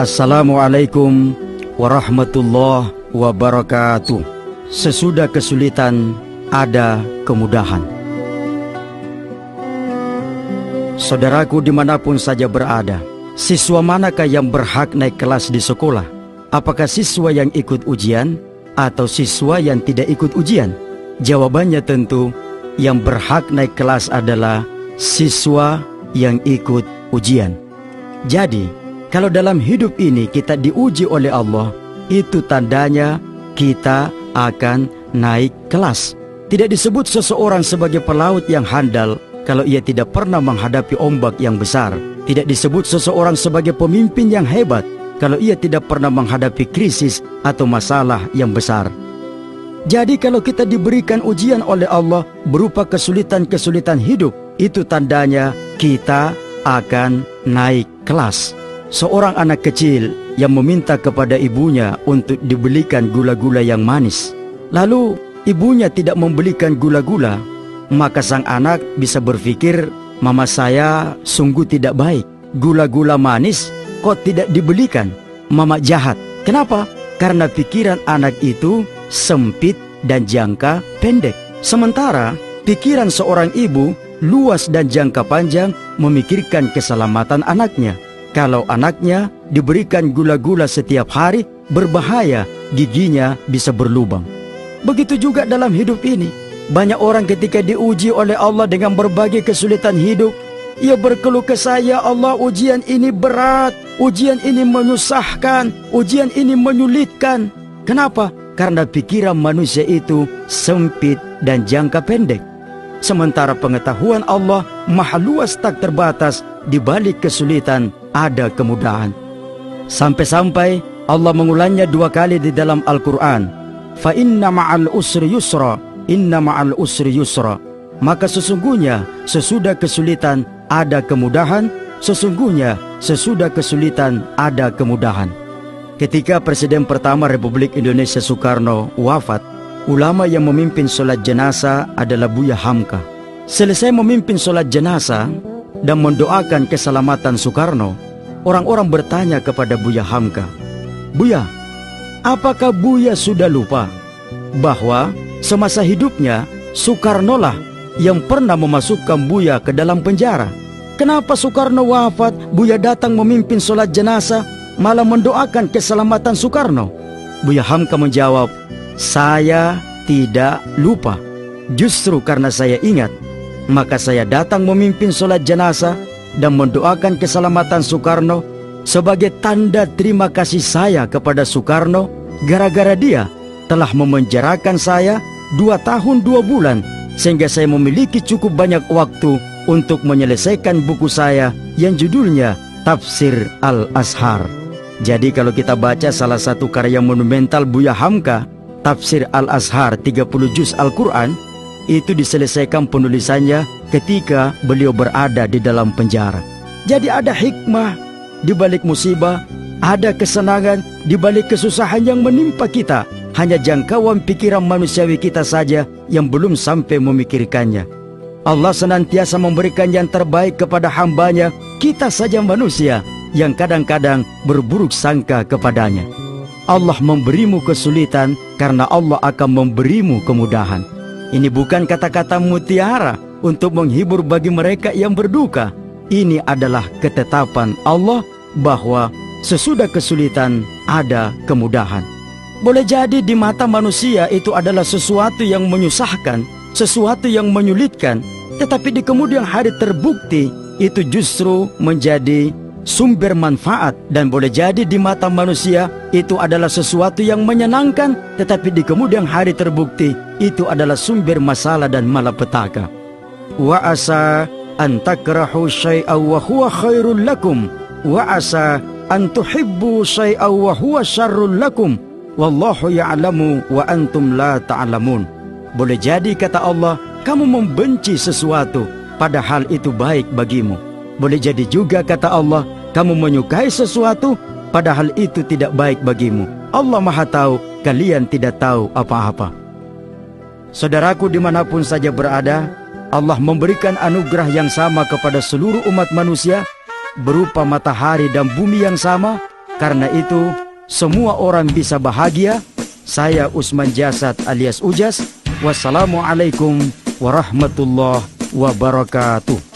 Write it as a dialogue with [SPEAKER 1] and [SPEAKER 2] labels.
[SPEAKER 1] Assalamualaikum warahmatullahi wabarakatuh. Sesudah kesulitan ada kemudahan. Saudaraku dimanapun saja berada, siswa manakah yang berhak naik kelas di sekolah? Apakah siswa yang ikut ujian atau siswa yang tidak ikut ujian? Jawabannya tentu yang berhak naik kelas adalah siswa yang ikut ujian. Jadi kalau dalam hidup ini kita diuji oleh Allah, itu tandanya kita akan naik kelas. Tidak disebut seseorang sebagai pelaut yang handal kalau ia tidak pernah menghadapi ombak yang besar. Tidak disebut seseorang sebagai pemimpin yang hebat kalau ia tidak pernah menghadapi krisis atau masalah yang besar. Jadi kalau kita diberikan ujian oleh Allah berupa kesulitan-kesulitan hidup, itu tandanya kita akan naik kelas. Seorang anak kecil yang meminta kepada ibunya untuk dibelikan gula-gula yang manis, lalu ibunya tidak membelikan gula-gula, maka sang anak bisa berpikir, mama saya sungguh tidak baik. Gula-gula manis kok tidak dibelikan? Mama jahat. Kenapa? Karena pikiran anak itu sempit dan jangka pendek. Sementara pikiran seorang ibu luas dan jangka panjang, memikirkan keselamatan anaknya. Kalau anaknya diberikan gula-gula setiap hari, berbahaya, giginya bisa berlubang. Begitu juga dalam hidup ini. Banyak orang ketika diuji oleh Allah dengan berbagai kesulitan hidup, ia berkeluh kesah, "Ya Allah, ujian ini berat, ujian ini menyusahkan, ujian ini menyulitkan." Kenapa? Karena pikiran manusia itu sempit dan jangka pendek. Sementara pengetahuan Allah maha luas tak terbatas, di balik kesulitan ada kemudahan. Sampai-sampai Allah mengulangnya 2 kali di dalam Al-Quran. Fa inna ma'al usri yusra, inna ma'al usri yusra. Maka sesungguhnya sesudah kesulitan ada kemudahan, sesungguhnya sesudah kesulitan ada kemudahan. Ketika Presiden pertama Republik Indonesia Soekarno wafat, ulama yang memimpin sholat jenazah adalah Buya Hamka. Selesai memimpin sholat jenazah dan mendoakan keselamatan Soekarno, orang-orang bertanya kepada Buya Hamka, "Buya, apakah Buya sudah lupa bahwa semasa hidupnya Soekarno lah yang pernah memasukkan Buya ke dalam penjara? Kenapa Soekarno wafat, Buya datang memimpin sholat jenazah, malah mendoakan keselamatan Soekarno?" Buya Hamka menjawab, "Saya tidak lupa. Justru karena saya ingat, maka saya datang memimpin sholat jenazah dan mendoakan keselamatan Soekarno sebagai tanda terima kasih saya kepada Soekarno, gara-gara dia telah memenjarakan saya 2 tahun 2 bulan, sehingga saya memiliki cukup banyak waktu untuk menyelesaikan buku saya yang judulnya Tafsir Al-Azhar." Jadi kalau kita baca salah satu karya monumental Buya Hamka, Tafsir Al-Azhar 30 juz Al-Quran, itu diselesaikan penulisannya ketika beliau berada di dalam penjara. Jadi ada hikmah di balik musibah, ada kesenangan di balik kesusahan yang menimpa kita. Hanya jangkauan pikiran manusiawi kita saja yang belum sampai memikirkannya. Allah senantiasa memberikan yang terbaik kepada hambanya, kita saja manusia yang kadang-kadang berburuk sangka kepadanya. Allah memberimu kesulitan karena Allah akan memberimu kemudahan. Ini bukan kata-kata mutiara untuk menghibur bagi mereka yang berduka. Ini adalah ketetapan Allah bahwa sesudah kesulitan ada kemudahan. Boleh jadi di mata manusia itu adalah sesuatu yang menyusahkan, sesuatu yang menyulitkan, tetapi di kemudian hari terbukti itu justru menjadi sumber manfaat. Dan boleh jadi di mata manusia itu adalah sesuatu yang menyenangkan, tetapi di kemudian hari terbukti itu adalah sumber masalah dan malapetaka. Wa asa an takrahu syai'an wa huwa khairul lakum, wa asa an tuhibbu syai'an wa huwa syarrul lakum, wallahu ya'lamu wa antum la ta'lamun. Boleh jadi kata Allah, kamu membenci sesuatu padahal itu baik bagimu. Boleh jadi juga kata Allah, kamu menyukai sesuatu padahal itu tidak baik bagimu. Allah Maha tahu, kalian tidak tahu apa-apa. Saudaraku dimanapun saja berada, Allah memberikan anugerah yang sama kepada seluruh umat manusia, berupa matahari dan bumi yang sama, Karena itu, semua orang bisa bahagia. Saya Usman Jasad alias Ujas. Wassalamualaikum warahmatullahi wabarakatuh.